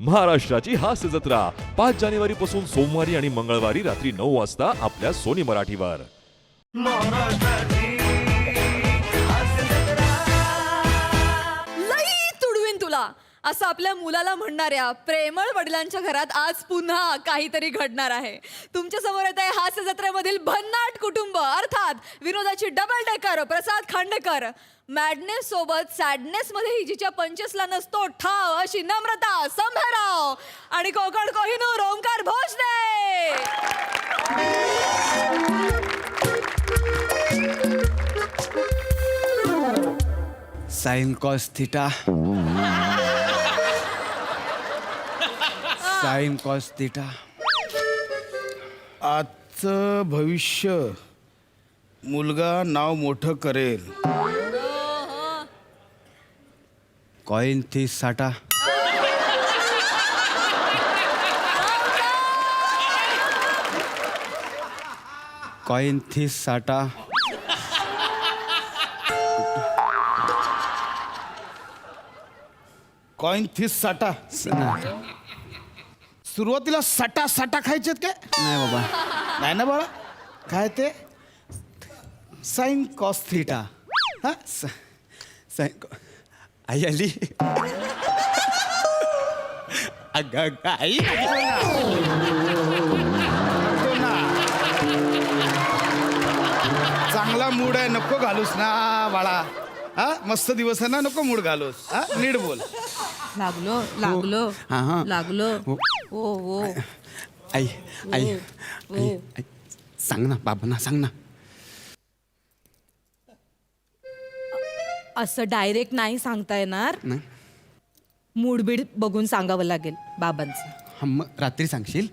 महाराष्ट्राची हास्य जत्रा 5 जानेवारी पासून सोमवारी आणि मंगळवारी रात्री 9 वाजता आपल्या सोनी मराठीवर. लई तुडवीन तुला असं आपल्या मुलाला म्हणणाऱ्या प्रेमळ वडिलांच्या घरात आज पुन्हा काहीतरी घडणार आहे. तुमच्या समोर येत आहे हास्य जत्रेमधील भन्नाट कुटुंब अर्थात विनोदाची double decker Prasad Khandekar. Madness सोबत सॅडनेस मध्ये हिजीच्या पंचेसला नसतो ठाव अशी नम्रता संभेराव आणि Konkan Kohinoor Onkar Bhojane. Sine cos theta sine cos theta. आजचं भविष्य मुलगा नाव मोठं करेल. कॉइन थीस साठा. कॉइन थीस साठा. कॉइन थिस साठा. सुरुवातीला साठा साठा खायचेत काय? नाही बाबा, नाही ना बाळा, काय ते साइन कॉस थीटा. हा साइन आई आली. अगं आई. चांगला मूड आहे, नको घालूस ना बाळा. हा मस्त दिवस आहे ना, नको मूड घालूस. हा नीट बोल. लागलो लागलो हा, हा. लागलो. हो. ओ ओ आई आई ओ. आई आई. सांग ना बाबांना सांग ना. असं डायरेक्ट नाही सांगता येणार. नाही मूडबीड बघून सांगावं लागेल बाबांचं. हा, मग रात्री सांगशील.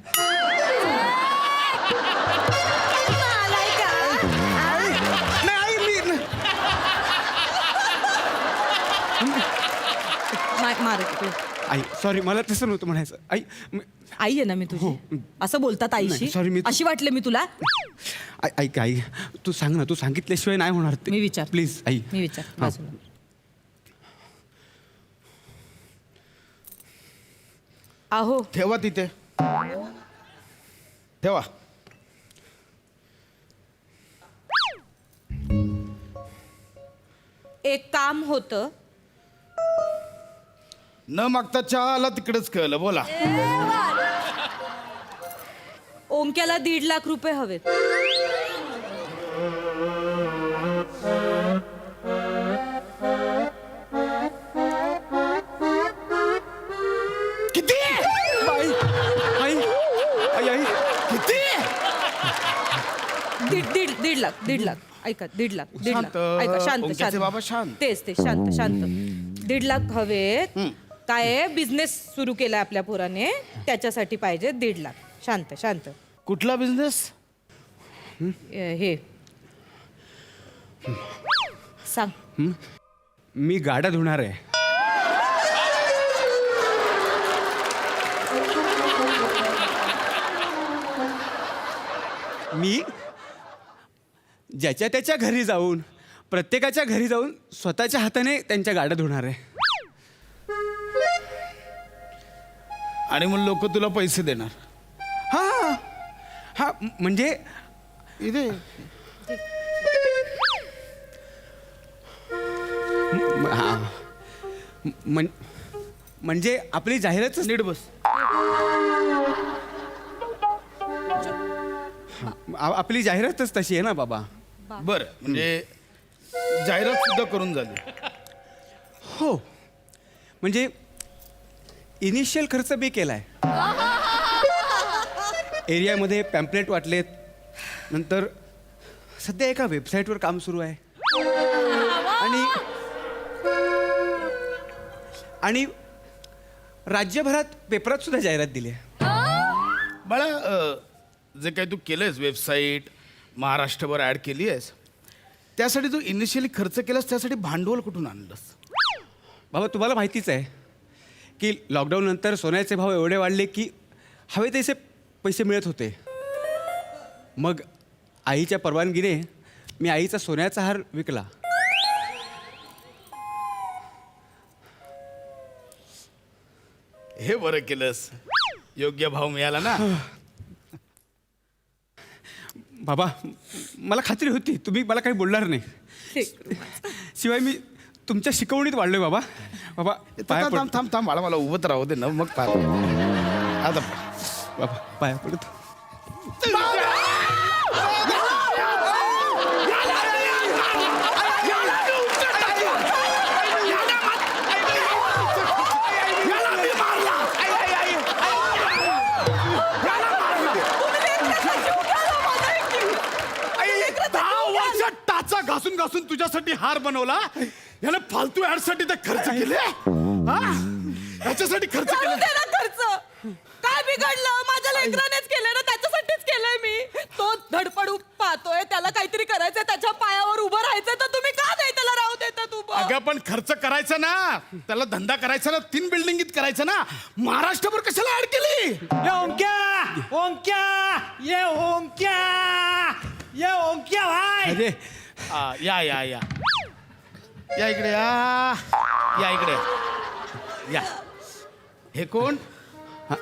आई सॉरी, मला तसं नव्हतं म्हणायचं. आई आई आहे ना मी तुझी. असं बोलतात आईशी. नाही, sorry, मी- अशी वाटले मी तुला. ऐक आई, तू सांग ना, तू सांगितल्याशिवाय नाही होणार ते. मी विचार प्लीज आई. मी विचार हा. बाजूला. अहो ठेवा तिथे, ठेवा. एक काम होतं. न मागता चहा आला तिकडेच कळलं. बोला. ओंक्याला 1.5 लाख रुपये हवेत. किती? आई आई आई आई किती? 1.5 लाख ऐका 1.5 लाख 1.5 लाख शांत. ऐका शांत ओंक्याचे बाबा शांत. तेच शांत शांत. 1.5 लाख हवेत. काय बिझनेस सुरू केलाय आपल्या पोराने, त्याच्यासाठी पाहिजे 1.5 लाख. शांत शांत. कुठला बिझनेस? हे सांग. मी गाड्या धुणार आहे. मी ज्याच्या त्याच्या घरी जाऊन, प्रत्येकाच्या घरी जाऊन स्वतःच्या हाताने त्यांच्या गाड्या धुणार आहे. आणि मग लोक तुला पैसे देणार. हा हा म्हणजे इथे हा म्हणजे आपली जाहिरातच नीट बस. आपली जाहिरातच तशी आहे ना बाबा. बर, म्हणजे जाहिरात सुद्धा करून झाली. हो, म्हणजे इनिशियल खर्च मी केलाय. एरियामध्ये पॅम्पलेट वाटलेत. नंतर सध्या एका वेबसाईटवर काम सुरू आहे. आणि राज्यभरात पेपरात सुद्धा जाहिरात दिली आहे. बाळा, जे काही तू केलंयस, वेबसाईट महाराष्ट्रभर ॲड केली आहेस, त्यासाठी तू इनिशियली खर्च केलास, त्यासाठी भांडवल कुठून आणलंस? बाबा तुम्हाला माहितीच आहे की लॉकडाऊन नंतर सोन्याचे भाव एवढे वाढले की हवे तसे पैसे मिळत होते. मग आईच्या परवानगीने मी आईचा सोन्याचा हार विकला. हे बरं केलंस, योग्य भाव मिळाला ना. बाबा मला खात्री होती तुम्ही मला काही बोलणार नाही. शिवाय मी तुमच्या शिकवणीत वाढलोय बाबा. बाबा पाया थांब थांब थांब बाळा, मला उभं तर राहू दे ना, मग पाय आता बाबा पाया पडत. टाचा घासून घासून तुझ्यासाठी हार बनवला, याला फालतू ऍड साठी ते खर्च केले, याच्यासाठी खर्च करू केले. दे ना खर्च. काय बिघडलं? माझ्या लेकरानेच केलंय ना, त्याच्यासाठीच केलंय मी. तो धडपडू पाहतोय, त्याला काहीतरी करायचंय, त्याच्या पायावर उभं राहायचंय, तर तुम्ही का नाही त्याला राहू देतात उभं? अगं पण खर्च करायचा ना, त्याला धंदा करायचा ना, 3 बिल्डिंगीत करायचं ना, महाराष्ट्रभर कशाला ऍड केली? अरे या या या या इकडे या इकडे या. हे कोण? हा,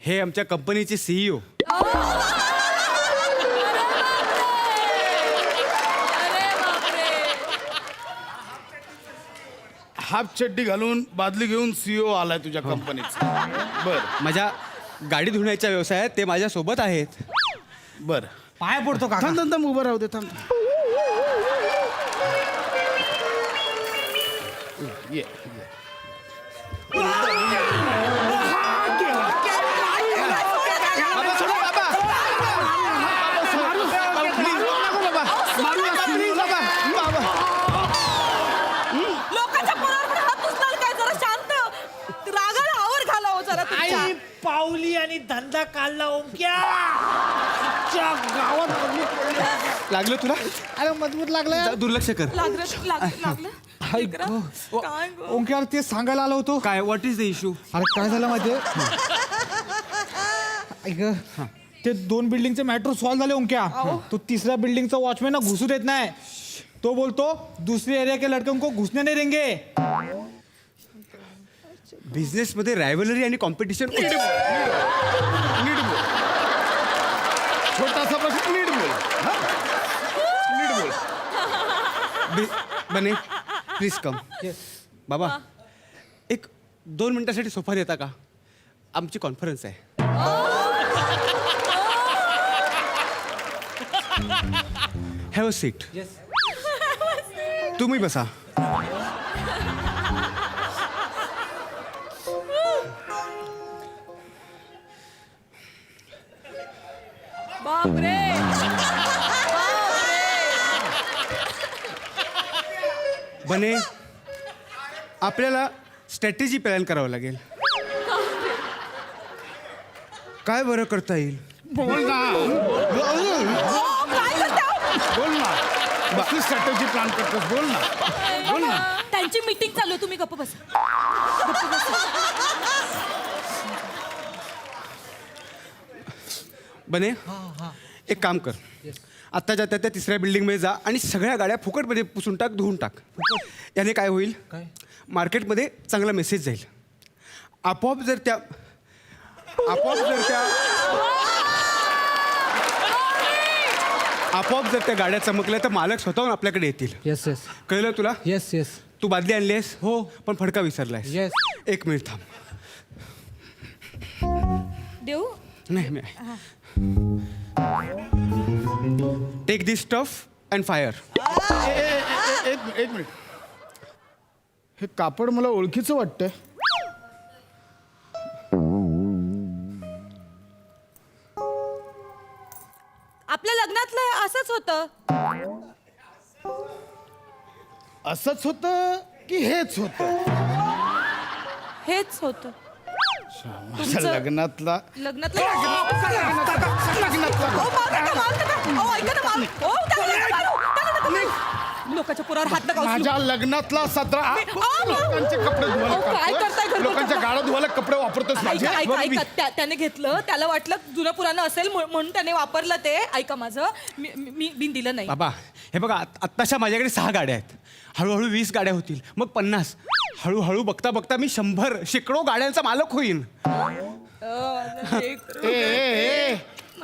हे आमच्या कंपनीचे सीईओ. अरे बापरे. हाफ चड्डी घालून बादली घेऊन सीईओ आलाय तुझ्या कंपनीचा. बर माझ्या गाडी धुण्याच्या व्यवसायात ते माझ्या सोबत आहेत. बर पाय पडतो का? थांब थांब थांब, उभं राहू दे, थांब. ये लोकांच्या पोरावर हात उचलाल काय? जरा शांत, रागाला आवर घाला हो जरा तुमच्या. आई पावली आणि धंदा काढला ओंक्या. गावात लागलं तुला? अरे मजबूत लागलं. जा, दुर्लक्ष कर. लागलं लेकरा? काय गं? ओंक्यावर ते सांगायला आलो होतो. काय व्हॉट इज द इशू? अरे काय झालं माहितीये? ऐक ते 2 बिल्डिंगचे मॅटर सॉल्व्ह झाले ओंक्या. तो 3ऱ्या बिल्डिंगचा वॉचमॅन ना घुसू देत नाही. तो बोलतो दूसरे एरिया के लड़कों को घुसने नहीं देंगे. बिझनेस मध्ये रायव्हलरी आणि कॉम्पिटिशन. नीट बोल, छोटासा प्रश्न, नीट बोल, हा? नीट बोल. बने प्लीज कम. बाबा एक 2 मिनिटासाठी सोफा देता का? आमची कॉन्फरन्स आहे. Have a seat. तुम्ही बसा. बापरे. बने आपल्याला स्ट्रॅटेजी प्लॅन करावं लागेल. काय बरं करता येईल? बोल ना, बोल ना, कसली स्ट्रॅटेजी प्लॅन करतोस? बोल ना, बोल ना. त्यांची मीटिंग चालू आहे, तुम्ही गप्प बसा. बने एक काम कर, आत्ताच्या त्या 3ऱ्या बिल्डिंगमध्ये जा आणि सगळ्या गाड्या फुकटमध्ये पुसून टाक, धुवून टाक. याने काय होईल? मार्केटमध्ये चांगला मेसेज जाईल. आपोआप जर त्या गाड्या चमकल्या तर मालक स्वतःहून आपल्याकडे येतील. येस येस कळलं तुला? Yes yes. तू बादली आणलीस हो. पण फडका विसरलायस. Yes. 1 मिनिट थांब. देऊ? नाही take this stuff and fire. एक मिनिट, हे कापड मला ओळखीचं वाटतंय. आपल्या लग्नातलं असंच होतं. असंच होतं की हेच होतं? हेच होतं माझ्या तुमचं- लग्नातला लग्नातलं. लग्नातला अहो, मारू नका, मारू नका. अहो, ऐका ना, मारू. अहो, त्याला नका मारू, त्याला नका मारू. लोकांच्या पोरावर हात नका उचलू. माझ्या लग्नातला 17 लोकांचे कपडे अहो, काय करताय धुवायला, घरगुती? लोकांच्या गाड्या धुवायला कपडे वापरतोस माझे. ऐका त्याने घेतलं, त्याला वाटलं जुनं पुराणं असेल म्हणून त्याने वापरलं ते. ऐका माझं, मी दिलं नाही. बाबा हे बघा आत्ताशा माझ्याकडे 6 गाड्या आहेत. हळूहळू 20 गाड्या होतील, मग 50. हळूहळू बघता बघता मी 100 शेकडो गाड्यांचा मालक होईन.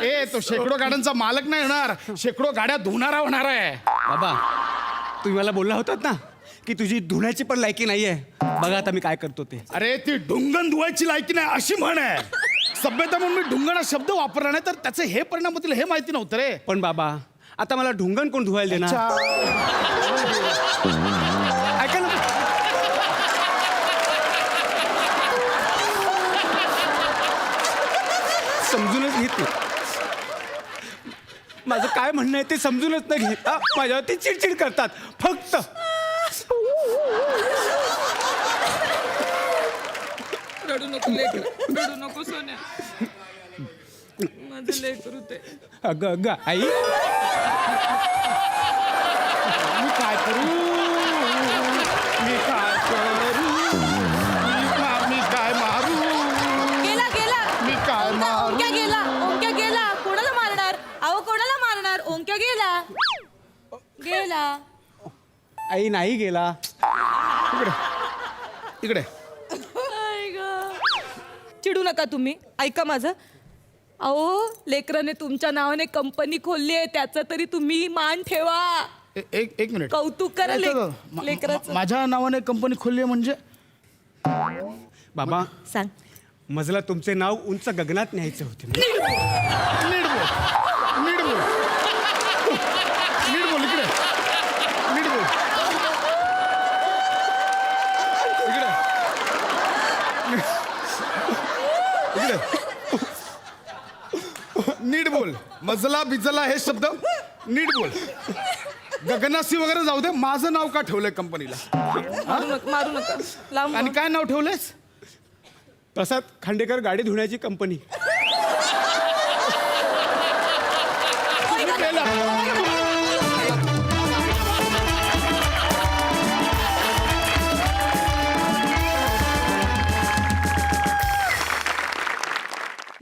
ए तो शेकडो गाड्यांचा मालक नाही होणार, शेकडो गाड्या धुणारा होणार आहे. बाबा तुम्ही मला बोलला होतात ना की तुझी धुण्याची पण लायकी नाहीये. बघा आता मी काय करतो ते. अरे ती ढुंगण धुवायची लायकी नाही अशी म्हण आहे. सभ्यता म्हणून मी ढुंगण हा शब्द वापरला नाही तर त्याचे हे परिणाम होतील हे माहिती नव्हतं रे. पण बाबा आता मला ढुंगण कोण धुवायला देणार? ऐका ना, समजूनच घेत नाही. माझं काय म्हणणं आहे ते समजूनच नाही घेत. माझ्यावरती चिडचिड करतात फक्त. रडू नको लेकरं, रडू नको सोन्या. माझं लेकरू ते. अगं अगं आई, मी काय करू, मी काय करू, मी काय मारू, गेला गेला मी काय मारू. ओंक्या गेला, ओंक्या गेला. कोणाला मारणार? अहो कोणाला मारणार? ओंक्या गेला, गेला. आई नाही गेला. इकडे चिडू नका तुम्ही, ऐका माझं. अहो लेकराने तुमच्या नावाने कंपनी खोलली आहे, त्याचा तरी तुम्ही मान ठेवा. एक मिनिट. कौतुक करा लेकराचं. माझ्या नावाने कंपनी खोलली म्हणजे बाबा सांग. मजला तुमचे नाव उंच गगनात न्यायचे होते. नीट बोल, नीट बोल, नीट बोल. इकडे नीट बोल, इकडे नीट बोल. मजला बिजला हे शब्द नीट बोल. गगनासी वगैरे जाऊ दे, माझं नाव का ठेवलंय कंपनीला? मारू नका लांब. आणि काय नाव ठेवलंयस? प्रसाद खांडेकर गाडी धुण्याची कंपनी.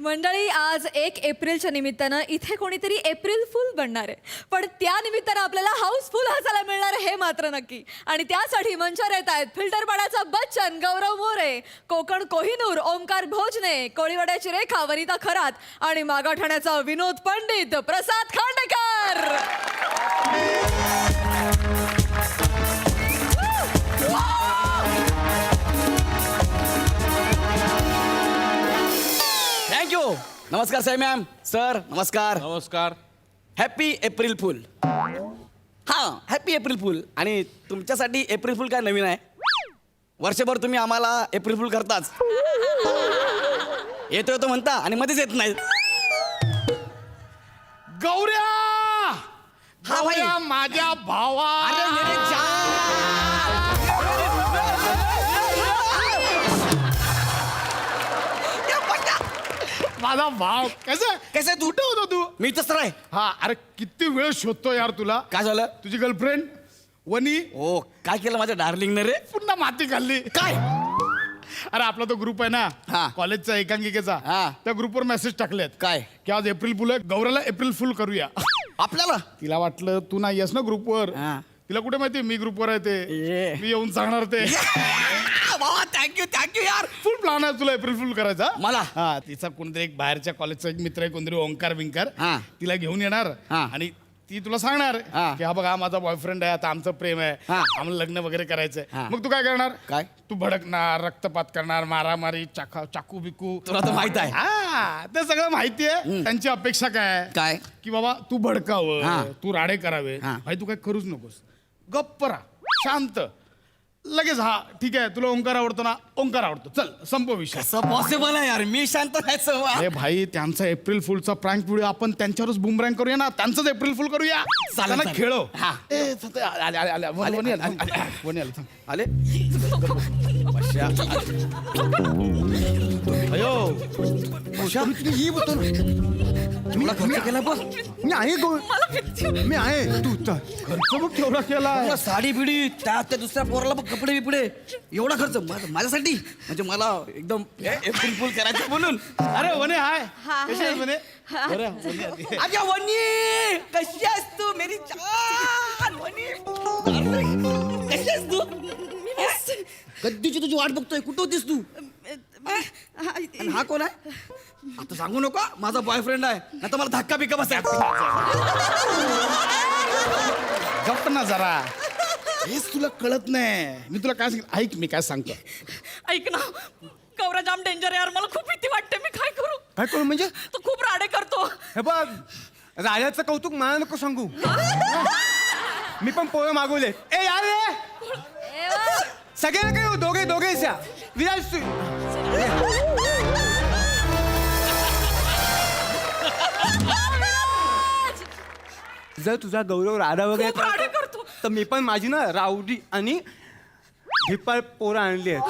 मंडळी, आज 1 एप्रिलच्या निमित्तानं इथे कोणीतरी एप्रिल फुल बनणार आहे. पण त्या निमित्तानं आपल्याला हाऊसफुल हसायला मिळणार हे मात्र नक्की. आणि त्यासाठी मंचावर येत आहेत फिल्टरपाड्याचा बच्चन गौरव मोरे, कोकण कोहिनूर ओमकार भोजने, कोळीवाड्याची रेखा वनिता खरात आणि मागाठाण्याचा विनोद पंडित प्रसाद खांडेकर. थँक्यू. नमस्कार साई मॅम, सर नमस्कार. नमस्कार. Happy April fool. हां, हॅपी एप्रिल फुल. आणि तुमच्यासाठी एप्रिल फुल काय नवीन आहे? वर्षभर तुम्ही आम्हाला एप्रिल फुल करताच. येतो येतो म्हणता आणि मध्येच येत नाही. गौऱ्या, हा भाई. गौऱ्या माझ्या भावा. अरे मेरे माझा भाव कसं कसं तू? कुठे होता तू? मी तर आहे. हा, अरे किती वेळ शोधतो यार तुला. काय झालं? तुझी गर्लफ्रेंड वनी ओ, काय केलं माझ्या डार्लिंगने रे? पुन्हा माती खाल्ली. काय? अरे आपला तो ग्रुप आहे हा. ना कॉलेजचा एकांकिकेचा, हा. त्या ग्रुपवर मेसेज टाकलेत काय? की आज एप्रिल फुल आहे, गौऱ्याला एप्रिल फुल करूया. आपल्याला? तिला वाटलं तू नाही येस ना ग्रुपवर. हा. तिला कुठे माहिती मी ग्रुपवर आहे ते. ये. मी येऊन सांगणार ते. थँक्यू यार. फुल प्लॅन आहे तुला एप्रिल फुल करायचा. मला? हा, तिचा कोणतरी एक बाहेरच्या कॉलेजचा एक मित्र आहे, कोणतरी ओंकार विंकार, हा. तिला घेऊन येणार हा. आणि ती तुला सांगणार हा. की हा बघा हा माझा बॉयफ्रेंड आहे, आता आमचं प्रेम आहे, हा. आम्हाला लग्न वगैरे करायचंय. हा. मग तू काय करणार? काय? तू भडकणार, रक्तपात करणार, मारामारी, चाकू बिकू. तुला तर माहित आहे. हा, ते सगळं माहिती आहे. त्यांची अपेक्षा काय आहे? काय? की बाबा तू हा. भडकावं, तू राडे करावे. हा. भाई तू काय करूच नकोस, गप्प राहा, शांत. लगेच हा ठीक आहे, तुला ओंकार आवडतो ना, ओंकार आवडतो, चल संपव विषय. कसं पॉसिबल आहे यार? मी शांत राहायचं. अरे भाई, त्यांचा एप्रिल फुलचा प्रँक व्हिडिओ आपण त्यांच्यावरच बुमरँग करूया ना, त्यांचंच एप्रिल फुल करूया. त्यांना चालेल. खेळव. हा. ए, आले, आले, आले. वनी आले, वनी आले, थांब. आले? अयो, एवढा खर्च केला बघ. मी आहे मी आहे. तू तर खर्च बघ केवढा केला. तुला साडी बिडी त्या दुसऱ्या पोराला बघ कपडे बिपडे. एवढा खर्च माझ्यासाठी, म्हणजे मला एकदम एप्रिल फुल करायचं म्हणून. अरे वने हाय, हा, कशी आहेस वने? बरं, अगं वनी, कशी आहेस तू मेरी जान? वनी, कशी आहेस तू? कधीची तुझी वाट बघतोय, कुठं होतीस तू? आणि हा कोण आहे? आता सांगू नका, माझा बॉयफ्रेंड आहे, नाही तर मला धक्का बिक्का बसाय. गप्प ना जरा, हेच तुला कळत नाही. मी तुला काय सांग, ऐक मी काय सांगतो. ऐक ना, गौरा जाम डेंजर यार, मला खूप भीती वाटते. मी काय करू? काय करू म्हणजे? तो खूप राडे करतो. हे बघ, राजाचं कौतुक मला नको सांगू. मी पण पोरं मागवले. ए यार रे, सगळ्यांना काय दोघे दोघेच या. विराज जर तुझा गौरव राडा वगैरे खूप राडे करतो, करतो. तर मी पण माझी ना रावडी आणि भिपाळ पोरं आणली आहेत.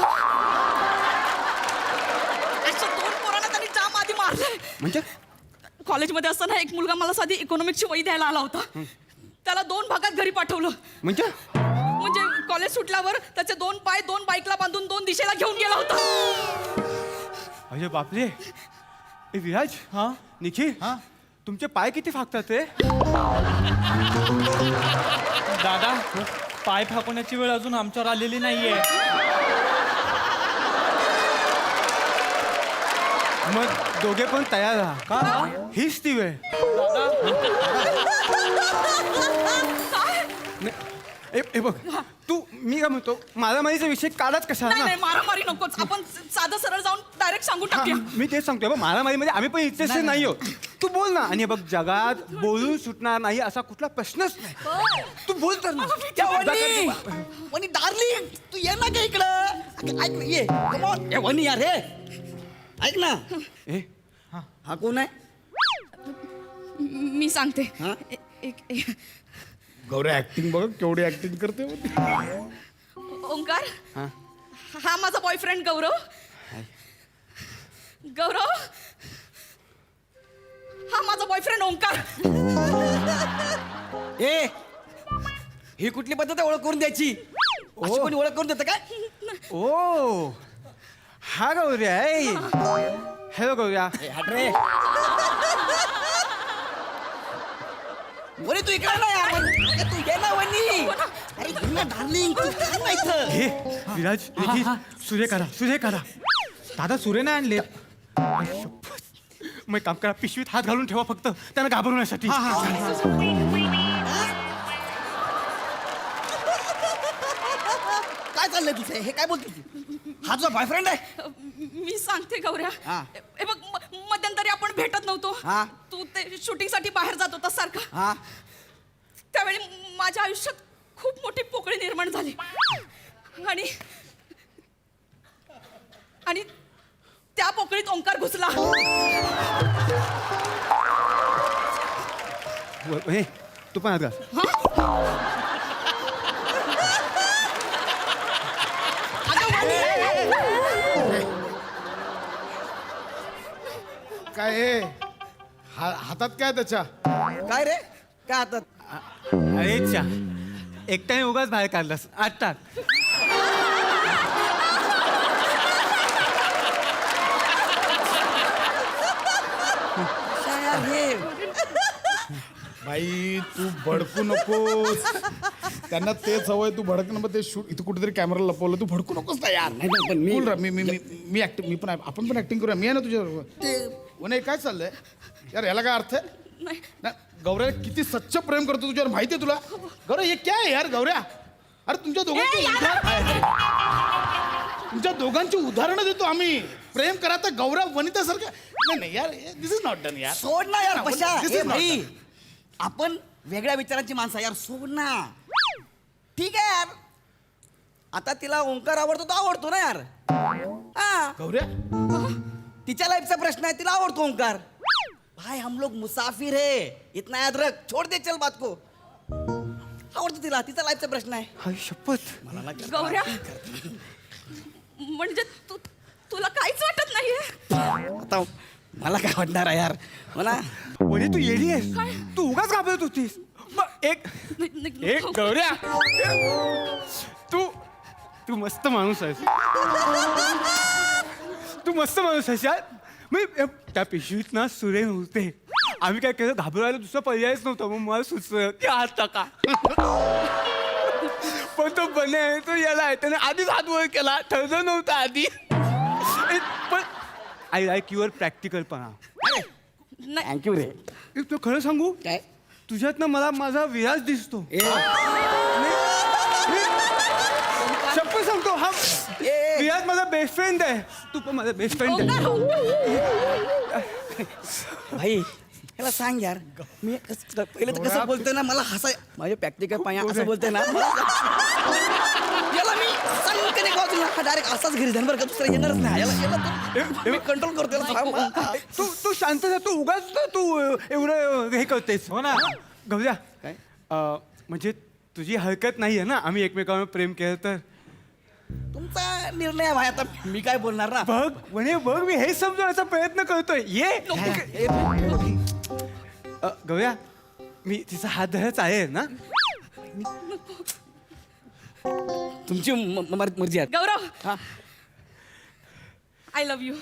अशा 2 पोरांना त्यांनी जाम आधी मारलंय. म्हणजे कॉलेजमध्ये असताना एक मुलगा मला साधी इकॉनॉमिक्सची वही द्यायला आला होता. त्याला 2 भागात घरी पाठवलं. म्हणजे म्हणजे कॉलेज सुटल्यावर त्याचे 2 पाय 2 बाईकला बांधून 2 दिशेला घेऊन गेला होता. अरे बापरे. ए विराज, हा निखिल, हा तुमचे पाय किती फाकतात रे? दादा, पाय फाकवण्याची वेळ अजून आमच्यावर आलेली नाहीये. मग दोघे पण तयार राहा. का? हीच ती वेळ. नाही, ए बघ, तू मी काय म्हणतो, मारामारीचा विषय काढाच कशा नाही ना. नाही, मारामारी नकोच. आपण साधं सरळ जाऊन डायरेक्ट सांगून टाकूया. मी तेच सांगतोय, मारामारीमध्ये आम्ही पण इंटरेस्टेड नाही आहोत. तू बोल ना. आणि हे बघ, जगात बोलून सुटणार नाही असा कुठला प्रश्नच नाही. तू बोल तर ना. वनी डार्लिंग, तू ये ना का इकडं. ऐक ना, ये कम ऑन. ए वनी यार, हे ऐक ना. ए हा कोण आहे? मी सांगते. हा? गौऱ्या ऍक्टिंग बघ केवढी ऍक्टिंग करते. ओंकार, हा. हा माझा बॉयफ्रेंड गौरव. गौरव, हा माझा बॉयफ्रेंड ओंकार. ए, ही कुठली पद्धत आहे ओळख करून द्यायची? अशी कोणी ओळख करून देतं काय? ओ, हा गौऱ्या आहे. हॅलो गौऱ्या. ए, हट रे. वनी तू इकडे ना यार. अरे, तू ये ना वनी. अरे ये ना डार्लिंग, तू थांब ना इथं. हे विराज, निखिल, सूर्य करा. दादा, सुरे नाही आणले. मग काम करा, पिशवीत हात घालून ठेवा फक्त, त्यांना घाबरवण्यासाठी. काय चाललंय तुझं? हे काय बोलतो तू? हा तुझा बॉयफ्रेंड आहे? मी सांगते गौऱ्या. हा. हे बघ, मध्यंतरी आपण भेटत नव्हतो. हा. तू ते शूटिंग साठी बाहेर जात होता सारखा. हा. त्यावेळी माझ्या आयुष्यात खूप मोठी पोकळी निर्माण झाली. आणि त्या पोकळीत ओंकार घुसला. हे तू पण हात घाल. काय हे? हातात काय त्याच्या? काय रे? काय हातात? अरे चा, एकट्याने उगाच बाहेर काढलास. आत्ता काय यार हे? बाई तू भडकू नकोस. त्यांना तेच हवंय, तू भडक ना. मग ते शूट इथं कुठेतरी कॅमेरा लपवलं. तू भडकू नकोस ना यार. नाही, पण मी- बोल रा, मी ऍक्टिंग, मी पण आपण पण ऍक्टिंग करूया. मी आहे ना तुझ्याबरोबर. नाही काय चाललंय यार? याला काय अर्थ आहे? नाही. ना गौऱ्या किती सच्च प्रेम करतो तुझ्यावर माहिती आहे तुला? गौऱ्या हे काय आहे यार गौऱ्या? अरे तुमच्या तुमच्या दोघांची उदाहरणं देतो आम्ही. प्रेम करा तर गौऱ्या वनितासारखं. नाही यार, दिस इज नॉट डन यार. सोड ना यार पशा. This is ए not भाई, done. आपण वेगळ्या विचारांची माणसं आहे यार. सोड ना. ठीक आहे यार. आता तिला ओंकार आवडतो तो आवडतो ना यार. हा, गौऱ्या तिच्या लाईफचा प्रश्न आहे, तिला आवडतो ओंकार. भाई हम लोग मुसाफिर है, इतना याद रख. छोड़ दे, चल बात को. आवडतो तिला, तिचा लाईफचा प्रश्न आहे. हाय शपथ. गौऱ्या, म्हणजे तुला काहीच वाटत नाहीये? आता मला काय वाटणार आहे यार? मला वने तू येडी आहेस. तू उगाच घाबरत होतीस. मग एक गौऱ्या, तू मस्त माणूस आहेस. तू मस्त माणूस आहेस यार. मी त्या पिशवीत ना सुरे नव्हते. आम्ही काय केलं, घाबरायला दुसरा पर्यायच नव्हता. मग मला सुचलं की आता का पण तो बने तो याला आहे त्याने आधीच हात वर केला ठरलं नव्हतं आधी पण आय लाईक युअर प्रॅक्टिकलपणा. थँक्यू रे. तो खरं सांगू काय तुझ्यात ना मला माझा विराज दिसतो. शप्पथ सांगतो हा विराज माझा बेस्ट फ्रेंड आहे. तू पण माझा बेस्ट फ्रेंड आहे. भाई याला सांग यार मी पहिले तर कसं बोलतोय ना मला हसाय माझे प्रॅक्टिकल पाया असं बोलतोय ना याला मी सांगते डायरेक्ट असाच घरी जाणार का दुसरा येणारच नाही याला कंट्रोल करतो याला. तू शांत जा तू उगाच तू एवढं हे करतेस. हो ना. गौऱ्या काय म्हणजे तुझी हरकत नाही आहे ना आम्ही एकमेकांवर प्रेम केलं तर. तुमचा निर्णय आहे भाई आता मी काय बोलणार ना. बघ म्हणे बघ मी हे समजवण्याचा प्रयत्न करतोय ये. गौऱ्या मी तिचा हात धरायचा आहे ना. तुमची मर्जी आहे. गौरव हा. I love you.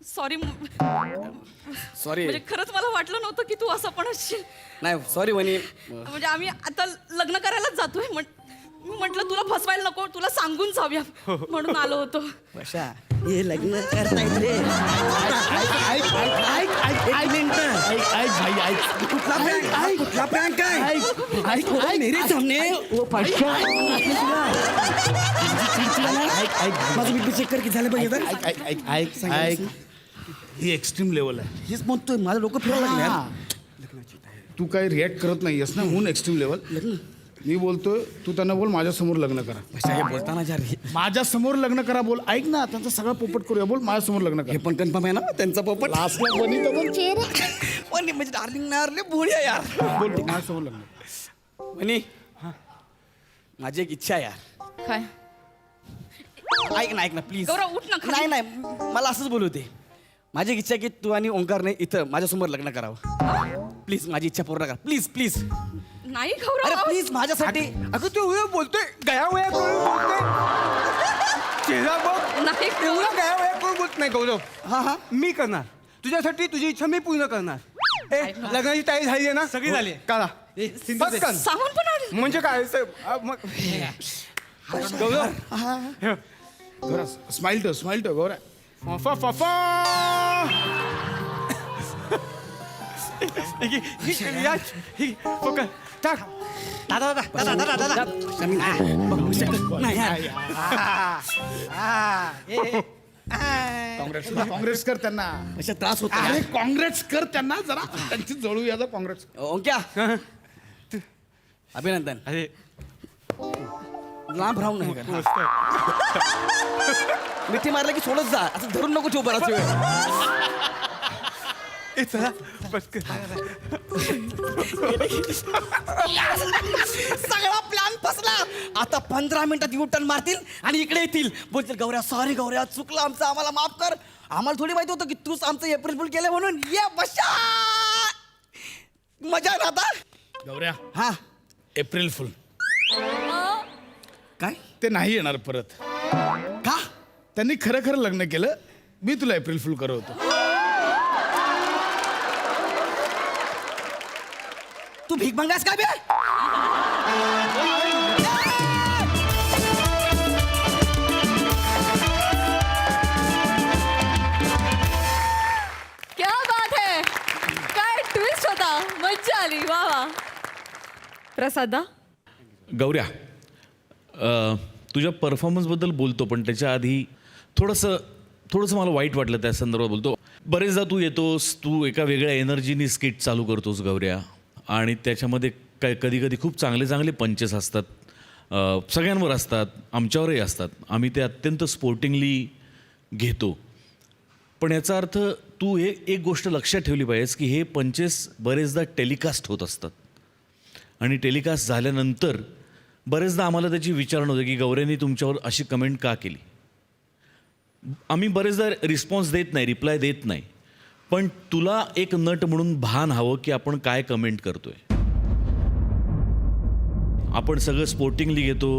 Sorry sorry म्हणजे खरंच मला वाटलं नव्हतं की तू असं पण असशील. नाही सॉरी वनी म्हणजे आम्ही आता लग्न करायलाच जातोय म्हटलं तुला फसवायला नको तुला सांगून जाऊया म्हणून आलो होतो. कशा हे लग्न करतायत रे. कुठला प्रँक काय मेरे सामने माझं बीपी चेक कर की झालं पाहिजे. ही एक्स्ट्रीम लेवल आहे. हेच म्हणतोय माझं डोकं फिरायला लागलं यार. तू काही रिॲक्ट करत नाहीयेस ना म्हणून एक्स्ट्रीम लेवल. मी बोलतोय तू त्यांना बोल माझ्यासमोर लग्न करा. कशा हे बोलताना जा रे. माझ्यासमोर लग्न करा बोल. ऐक ना त्यांचा सगळा पोपट करूया बोल माझ्यासमोर लग्न हे करा. पण कन्फर्म आहे ना त्यांचा पोपट. लास्टला बनी तर बोल वनी म्हणजे डार्लिंग नारले भोळ्या यार. बोल माझ्यासमोर लग्न. वनी माझी एक इच्छा आहे यार. काय ऐक ना प्लीज. गौरव उठ ना नाही नाही मला असंच बोलू दे. माझी एक इच्छा आहे की तू आणि ओंकारने इथं माझ्यासमोर लग्न करावं. प्लीज माझी इच्छा पूर्ण कर प्लीज प्लीज. नाही अरे गौरव प्लीज माझ्यासाठी. अगं तू एवढं बोलतोय गया वया करून बोलतोय. चेहरा बघ नाही एवढं गया वया करून बोलत नाही गौरव. हा हा मी करणार तुझ्यासाठी तुझी इच्छा मी पूर्ण करणार. लग्नाची तयारी झाली आहे ना सगळी झाली. काढा पटकन. सामान पण आले. म्हणजे काय गौरा स्माइल ठेव गौरा. फफा फफा टाक काँग्रेस कर त्यांना. अशा त्रास होतो अरे काँग्रेस कर त्यांना जरा त्यांची जळूया जा काँग्रेस. ओंक्या अभिनंदन. अरे लांब राहून नाही का मिठी मारलं की सोडत जा असं धरून नको ठेवू बराच वेळ. ए चला पटकन. सगळा प्लॅन फसला. आता 15 मिनिटात युटर्न मारतील आणि इकडे येतील बोलतील गौऱ्या सॉरी गौऱ्या चुकलं आमचं आम्हाला माफ कर. आम्हाला थोडी माहिती होतं की तूच आमचं एप्रिल फुल केलं म्हणून. ये बशा मजा आहे ना आता. गौऱ्या हा एप्रिल फुल काय ते नाही येणार परत. का त्यांनी खरं खरं लग्न केलं. मी तुला एप्रिल फुल करत होतो. तू भीक मागास काय बे. क्या बात है. काय ट्विस्ट होता. मज्जा आली. वा वा. प्रसादा गौऱ्या तुझ्या परफॉर्मन्सबद्दल बोलतो पण त्याच्या आधी थोडंसं मला वाईट वाटलं त्या संदर्भात बोलतो. बरेचदा तू येतोस तू एका वेगळ्या एनर्जीनी स्किट चालू करतोस गौऱ्या आणि त्याच्यामध्ये काय कधी कधी खूप चांगले चांगले पंचेस असतात. सगळ्यांवर असतात आमच्यावरही असतात. आम्ही ते अत्यंत स्पोर्टिंगली घेतो. पण याचा अर्थ तू हे एक गोष्ट लक्षात ठेवली पाहिजेस की हे पंचेस बरेचदा टेलिकास्ट होत असतात आणि टेलिकास्ट झाल्यानंतर बरेचदा आम्हाला त्याची विचारणा होते की गौऱ्यानी तुमच्यावर अशी कमेंट का केली. आम्ही बरेचदा रिस्पॉन्स देत नाही रिप्लाय देत नाही. पण तुला एक नट म्हणून भान हवं की आपण काय कमेंट करतोय. आपण सगळं स्पोर्टिंगली घेतो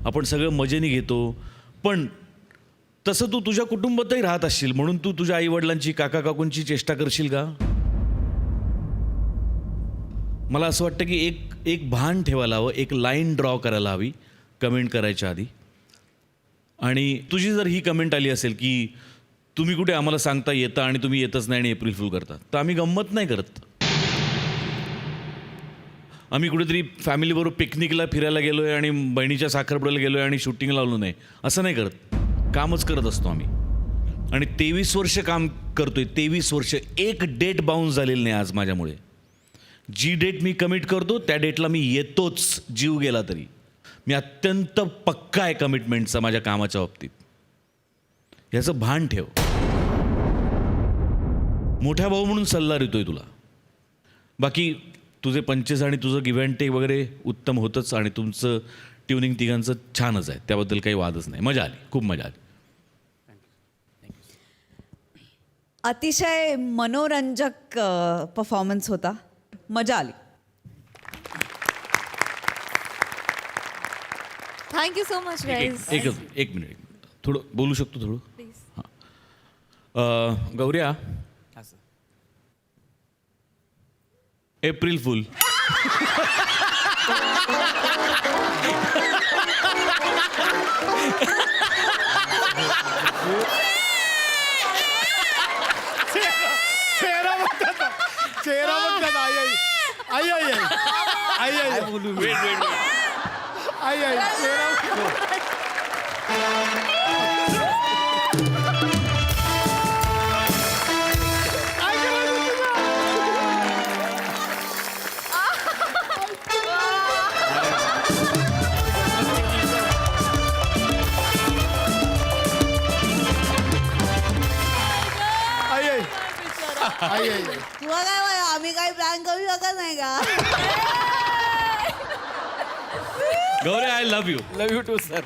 आपण सगळं मजेने घेतो पण तसं तू तुझ्या कुटुंबातही राहत असशील म्हणून तू तुझ्या आईवडिलांची काका काकूंची चेष्टा करशील का. मला असं वाटतं की एक भान ठेवायला हवं, एक लाईन ड्रॉ करायला हवी कमेंट करायच्या आधी. आणि तुझी जर ही कमेंट आली असेल की तुम्ही कुठे आम्हाला सांगता येता आणि तुम्ही येतच नाही आणि एप्रिल फूल करता, तर आम्ही गंमत नाही करत. आम्ही कुठेतरी फॅमिलीबरोबर पिकनिकला फिरायला गेलो आहे आणि बहिणीच्या साखरपुड्याला गेलो आहे आणि शूटिंग लावलो नाही असं नाही करत. कामच करत असतो आम्ही. आणि 23 वर्ष काम करतोय. 23 वर्ष एक डेट बाउन्स झालेली नाही आज माझ्यामुळे. जी डेट मी कमिट करतो त्या डेटला मी येतोच, जीव गेला तरी. मी अत्यंत पक्का आहे कमिटमेंटचा माझ्या कामाच्या बाबतीत. ह्याचं भान ठेव. मोठा भाऊ म्हणून सल्ला देतोय तुला. बाकी तुझे पंचेस आणि तुझं गिव्ह अँड टेक वगैरे उत्तम होतंच आणि तुमचं ट्युनिंग तिघांचं छानच आहे, त्याबद्दल काही वादच नाही. मजा आली, खूप मजा आली. अतिशय मनोरंजक परफॉर्मन्स होता. मजा आली. Thank you so much guys. एक मिनिट थोडं बोलू शकतो थोडं. हां गौऱ्या, एप्रिल फुल. चेहरा बघतात आई आई आई आई आई आई आई बोलू आई आई चेहरा आई आई आई आई तुला काय आम्ही काही प्लॅन करू शकत नाही का? Gaurya, I love you. Love you too sir.